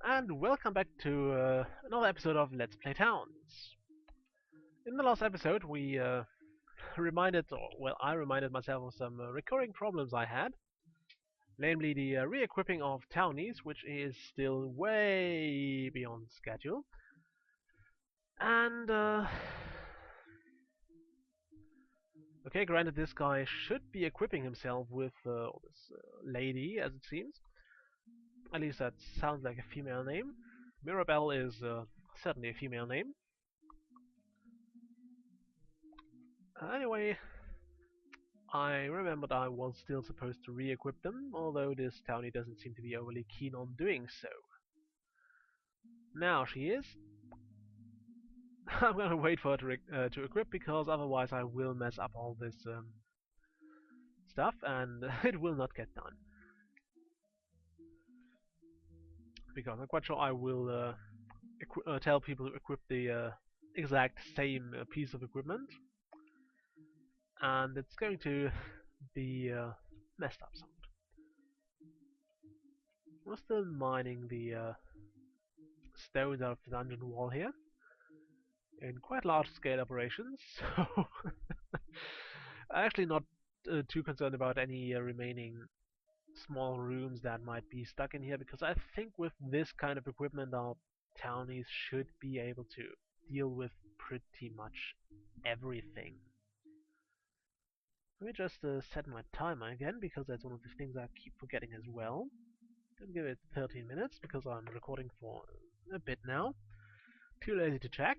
And welcome back to another episode of Let's Play Towns. In the last episode, we I reminded myself of some recurring problems I had, namely the re-equipping of townies, which is still way beyond schedule, and okay, granted, this guy should be equipping himself with this lady, as it seems. At least that sounds like a female name. Mirabelle is certainly a female name. Anyway, I remembered I was still supposed to re-equip them, although this townie doesn't seem to be overly keen on doing so. Now she is. I'm gonna wait for her to equip because otherwise I will mess up all this stuff and it will not get done. Because I'm quite sure I will tell people to equip the exact same piece of equipment, and it's going to be messed up somewhat. We're still mining the stones out of the dungeon wall here in quite large scale operations, so I'm actually not too concerned about any remaining small rooms that might be stuck in here, because I think with this kind of equipment our townies should be able to deal with pretty much everything. Let me just set my timer again, because that's one of the things I keep forgetting as well. I'll give it 13 minutes because I'm recording for a bit now. Too lazy to check.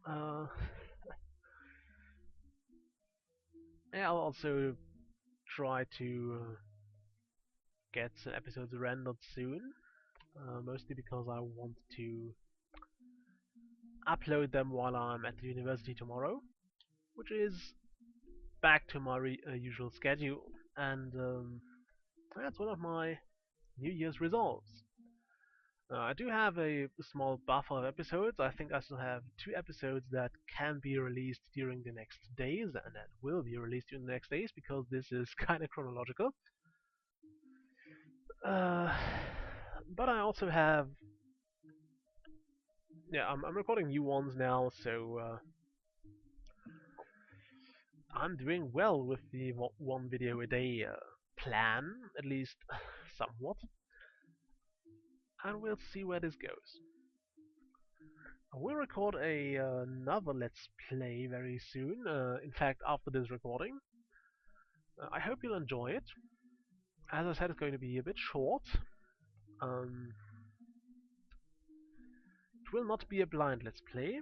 Uh, I'll also try to get some episodes rendered soon, mostly because I want to upload them while I'm at the university tomorrow, which is back to my usual schedule, and that's one of my New Year's resolves. I do have a small buffer of episodes. I think I still have 2 episodes that can be released during the next days, and that will be released during the next days because this is kind of chronological. But I also have, yeah, I'm recording new ones now, so I'm doing well with the one video a day plan, at least somewhat, and we'll see where this goes. I will record another Let's Play very soon, in fact after this recording. I hope you'll enjoy it. As I said, it's going to be a bit short. Um, it will not be a blind Let's Play,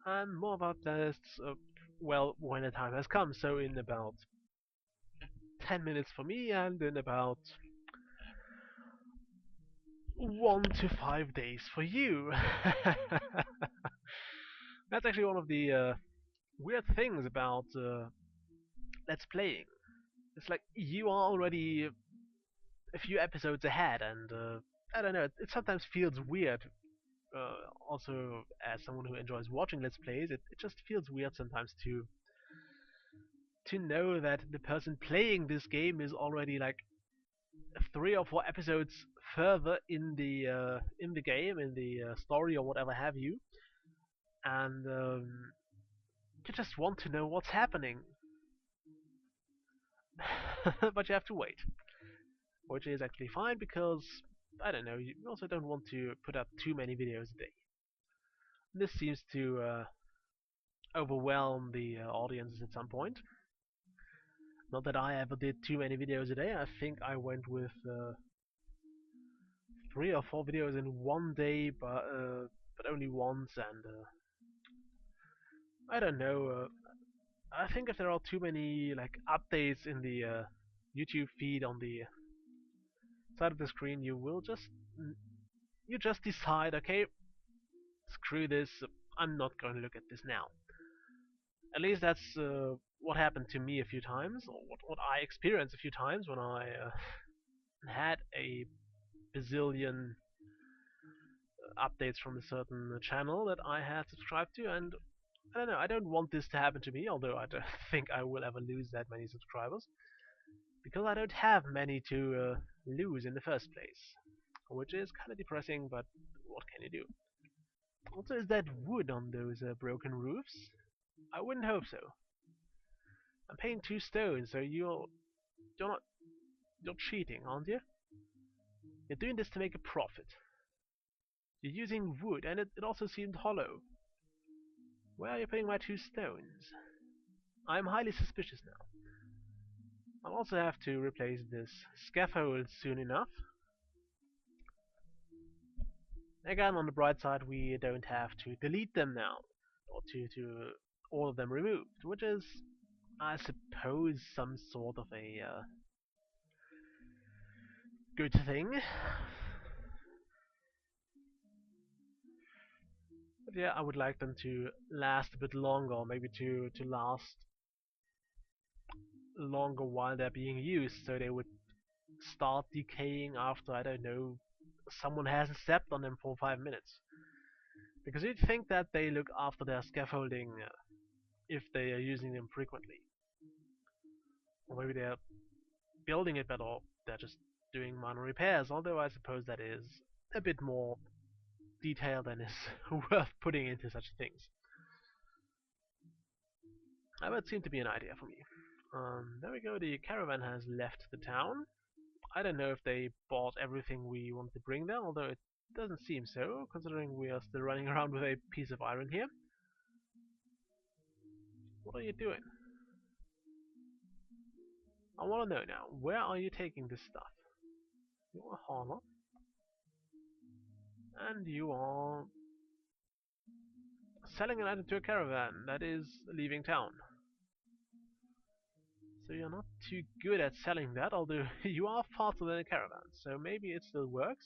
and more about this, well, when the time has come, so in about 10 minutes for me, and in about 1 to 5 days for you. That's actually one of the weird things about Let's Playing. It's like you are already a few episodes ahead, and I don't know, it sometimes feels weird. Also, as someone who enjoys watching Let's Plays, it just feels weird sometimes to know that the person playing this game is already like 3 or 4 episodes further in the game, in the story or whatever have you, and you just want to know what's happening, but you have to wait, which is actually fine because I don't know. You also don't want to put up too many videos a day. This seems to overwhelm the audiences at some point. Not that I ever did too many videos a day. I think I went with 3 or 4 videos in one day, but only once, and I don't know. I think if there are too many like updates in the YouTube feed on the side of the screen, you just decide, okay, screw this, I'm not going to look at this now. At least that's what happened to me a few times, or what I experienced a few times when I had a bazillion updates from a certain channel that I had subscribed to, and I don't know, I don't want this to happen to me, although I don't think I will ever lose that many subscribers, because I don't have many to lose in the first place. which is kind of depressing, but what can you do? Also, is that wood on those broken roofs? I wouldn't hope so. I'm paying 2 stones, so you're not you're cheating, aren't you? You're doing this to make a profit. You're using wood, and it also seemed hollow. Where are you putting my 2 stones? I'm highly suspicious now. I'll also have to replace this scaffold soon enough. Again, on the bright side, we don't have to delete them now, or to all of them removed, which is, I suppose, some sort of a good thing. But yeah, I would like them to last a bit longer, or maybe to last longer while they're being used, so they would start decaying after, I don't know, someone hasn't stepped on them for 5 minutes. Because you'd think that they look after their scaffolding if they are using them frequently. Or maybe they're building it better, or they're just doing minor repairs, although I suppose that is a bit more detail than is worth putting into such things. That would seem to be an idea for me. There we go, the caravan has left the town. I don't know if they bought everything we want to bring there, although it doesn't seem so, considering we are still running around with a piece of iron here. What are you doing? I want to know now, where are you taking this stuff? You're a hauler, and you are selling an item to a caravan that is leaving town. So you're not too good at selling that, although you are faster than a caravan, so maybe it still works.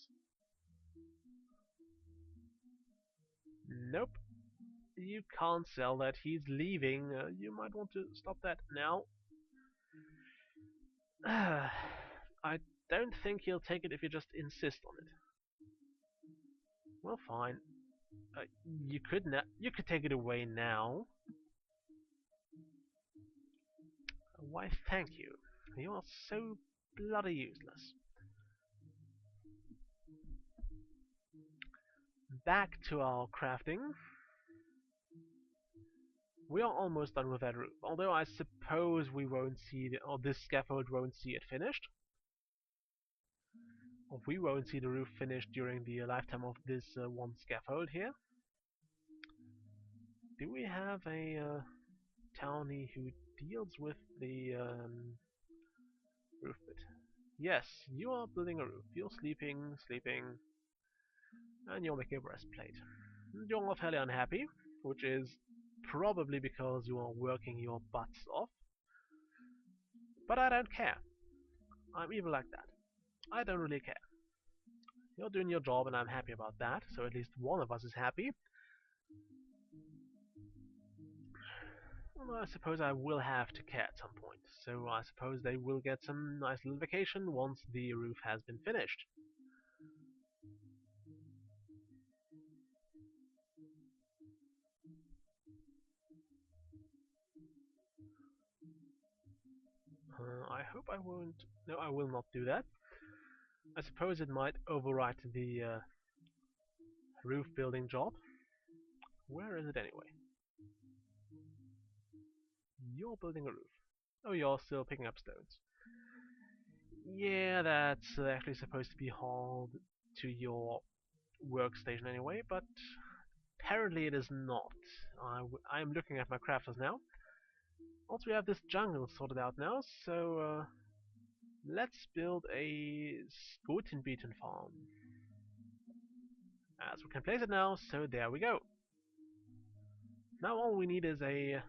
Nope, you can't sell that, he's leaving. You might want to stop that now. I don't think he'll take it if you just insist on it. Well, fine. You could take it away now. Why, thank you. You are so bloody useless. Back to our crafting. We are almost done with that roof, although I suppose we won't see or this scaffold won't see it finished. Or we won't see the roof finished during the lifetime of this one scaffold here. Do we have a townie who deals with the roof bit? Yes, you are building a roof. You're sleeping, and you're making a breastplate. You're fairly unhappy, which is probably because you are working your butts off. But I don't care. I'm evil like that. I don't really care. You're doing your job and I'm happy about that, so at least one of us is happy. Well, I suppose I will have to care at some point, so I suppose they will get some nice little vacation once the roof has been finished. I hope I won't... No, I will not do that. I suppose it might overwrite the roof building job. Where is it anyway? You're building a roof. Oh, you're still picking up stones. Yeah, that's actually supposed to be hauled to your workstation anyway, but apparently it is not. I'm looking at my crafters now. Also, we have this jungle sorted out now, so let's build a Skotenbieten farm. As we can place it now, so there we go. Now all we need is a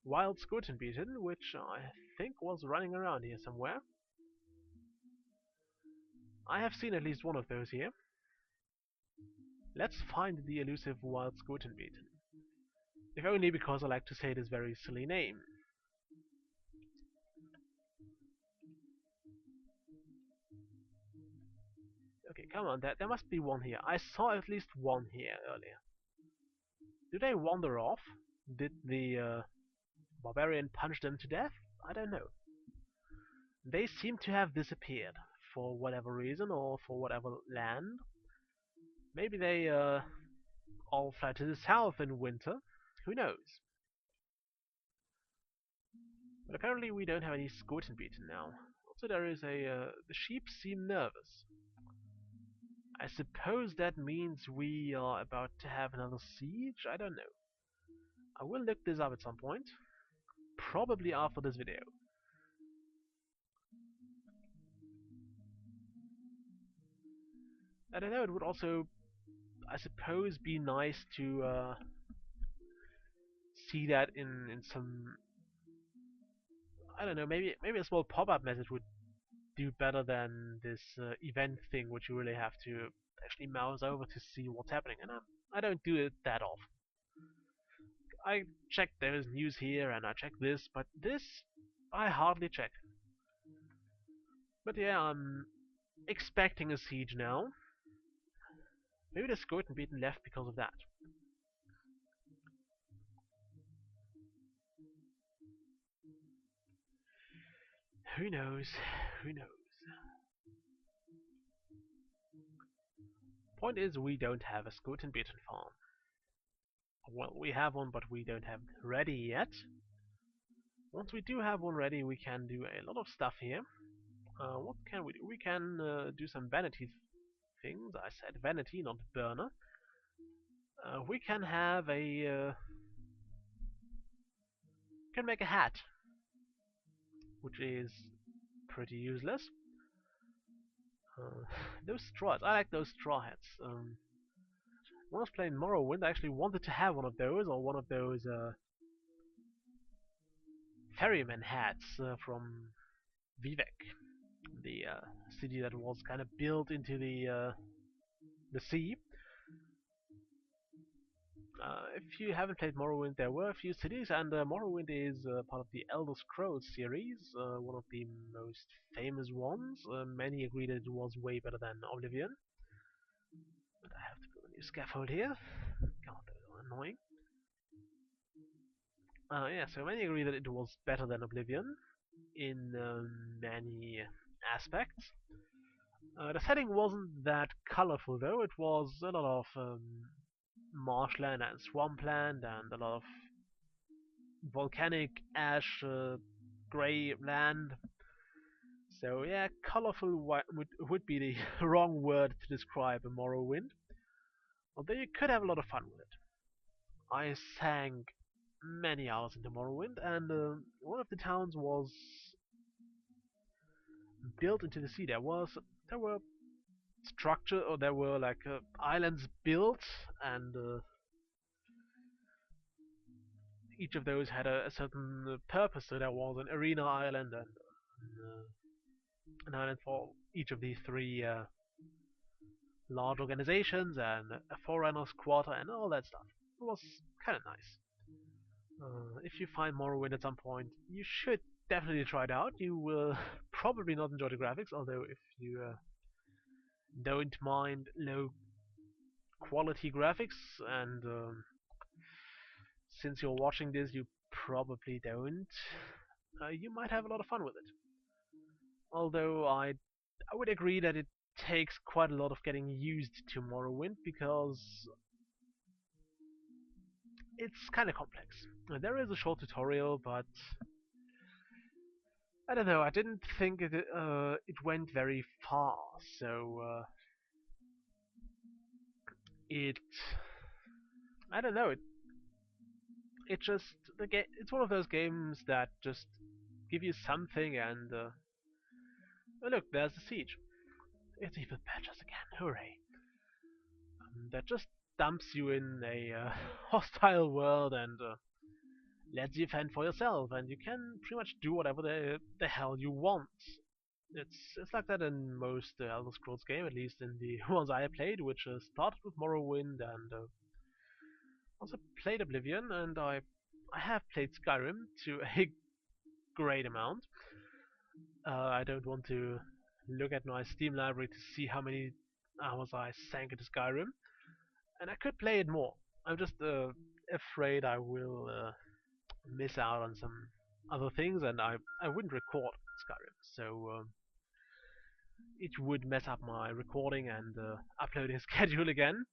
wild Skotenbieten, which I think was running around here somewhere. I have seen at least one of those here. Let's find the elusive wild Skotenbieten. If only because I like to say this very silly name. Okay, come on, there must be one here. I saw at least one here earlier. Do they wander off? Did the barbarian punch them to death? I don't know. They seem to have disappeared for whatever reason or for whatever land. Maybe they all fly to the south in winter. Who knows? But apparently we don't have any Skotenbieten now. Also there is the sheep seem nervous. I suppose that means we are about to have another siege? I don't know. I will look this up at some point. Probably after this video. I don't know, it would also, I suppose, be nice to see that in some, I don't know, maybe a small pop-up message would do better than this event thing, which you really have to actually mouse over to see what's happening, and I don't do it that often. I check there's news here and I check this, but this I hardly check. But yeah, I'm expecting a siege now. Maybe the Skotenbieten left because of that. Who knows? Who knows? Point is, we don't have a Skotenbieten farm. Well, we have one, but we don't have it ready yet. Once we do have one ready, we can do a lot of stuff here. What can we do? We can do some vanity things. I said vanity, not burner. We can have can make a hat, which is pretty useless. Uh, those straws, I like those straw hats. When I was playing Morrowind, I actually wanted to have one of those, or one of those ferryman hats from Vivek, the city that was kind of built into the sea. If you haven't played Morrowind, there were a few cities, and Morrowind is part of the Elder Scrolls series, one of the most famous ones. Many agree that it was way better than Oblivion. But I have to build a new scaffold here. God, that's annoying. Yeah, so many agree that it was better than Oblivion in many aspects. The setting wasn't that colorful though. It was a lot of marshland and swampland and a lot of volcanic ash gray land. So yeah, colorful would be the wrong word to describe a Morrowind. Although you could have a lot of fun with it. I sank many hours into Morrowind, and one of the towns was built into the sea. There were structure, or there were like islands built, and each of those had a certain purpose. So there was an arena island and an island for each of these three large organizations, and a Forerunners quarter, and all that stuff. It was kind of nice. If you find Morrowind at some point, you should definitely try it out. You will probably not enjoy the graphics, although if you don't mind low quality graphics, and since you're watching this, you probably don't, you might have a lot of fun with it. Although I would agree that it takes quite a lot of getting used to Morrowind because it's kind of complex. There is a short tutorial, but I don't know. I didn't think it went very far, so it I don't know. It just the game. It's one of those games that just give you something, and oh, look, there's the siege. It's even patches again. Hooray! That just dumps you in a hostile world and lets you fend for yourself, and you can pretty much do whatever the hell you want. It's like that in most Elder Scrolls game, at least in the ones I played, which started with Morrowind and also played Oblivion, and I have played Skyrim to a great amount. I don't want to look at my Steam library to see how many hours I sank into Skyrim, and I could play it more. I'm just afraid I will miss out on some other things, and I wouldn't record Skyrim. So it would mess up my recording and uploading schedule again.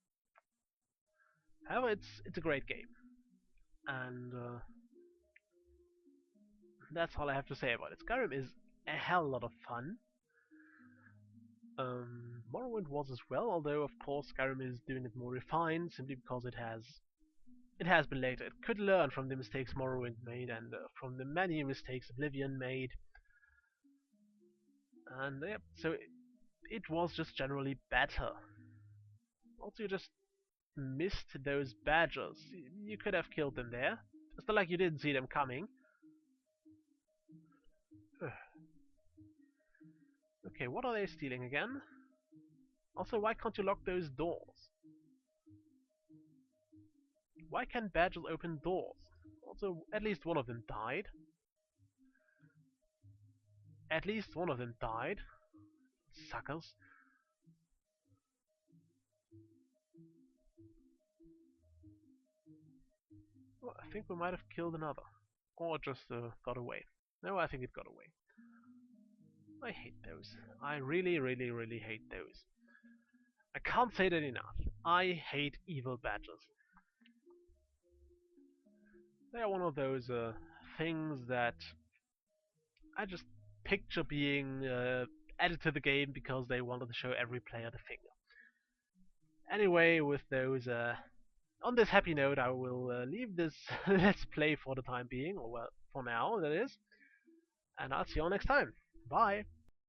However, it's a great game, and that's all I have to say about it. Skyrim is a hell lot of fun. Morrowind was as well, although of course Skyrim is doing it more refined, simply because it has been later. It could learn from the mistakes Morrowind made and from the many mistakes Oblivion made, and yeah, so it was just generally better. Also, you just missed those badgers. You could have killed them there. It's not like you didn't see them coming. Okay, what are they stealing again? Also, why can't you lock those doors? Why can't badgers open doors? Also, at least one of them died. At least one of them died. Suckers. Well, I think we might have killed another. Or just got away. No, I think it got away. I hate those. I really, really, really hate those. I can't say that enough. I hate evil badgers. They are one of those things that I just picture being added to the game because they wanted to show every player the finger. Anyway, with those, on this happy note, I will leave this let's play for the time being, or well, for now, that is, and I'll see you all next time. Bye!